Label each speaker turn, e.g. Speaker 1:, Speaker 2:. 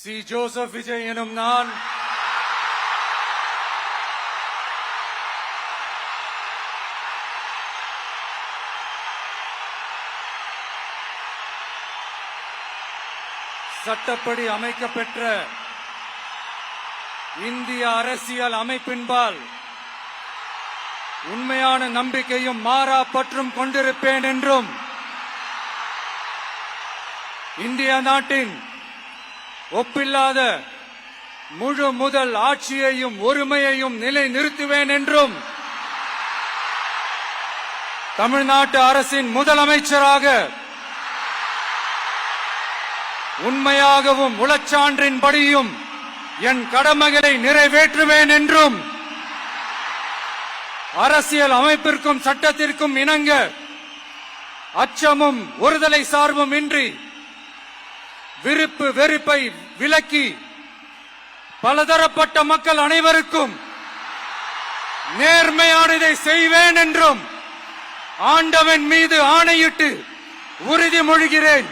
Speaker 1: C. Joseph Vijay எனும் நான் சட்டப்படி அமைக்கப்பெற்ற இந்திய அரசியல் அமைப்பின்பால் உண்மையான நம்பிக்கையும் மாறா பற்றும் கொண்டிருப்பேன் என்றும் இந்திய நாட்டின் ஒப்பில்லாத முழு முதல் ஆட்சியையும் ஒருமையையும் நிலை நிறுத்துவேன் என்றும் தமிழ்நாட்டு அரசின் முதலமைச்சராக உண்மையாகவும் உளச்சான்றின்படியும் என் கடமைகளை நிறைவேற்றுவேன் என்றும் அரசியல் அமைப்பிற்கும் சட்டத்திற்கும் இணங்க அச்சமும் ஒருதலை சார்பும் இன்றி விருப்பு வெறுப்பை விலக்கி பலதரப்பட்ட மக்கள் அனைவருக்கும் நேர்மையானதை செய்வேன் என்றும் ஆண்டவன் மீது ஆணையிட்டு உறுதிமொழிகிறேன்.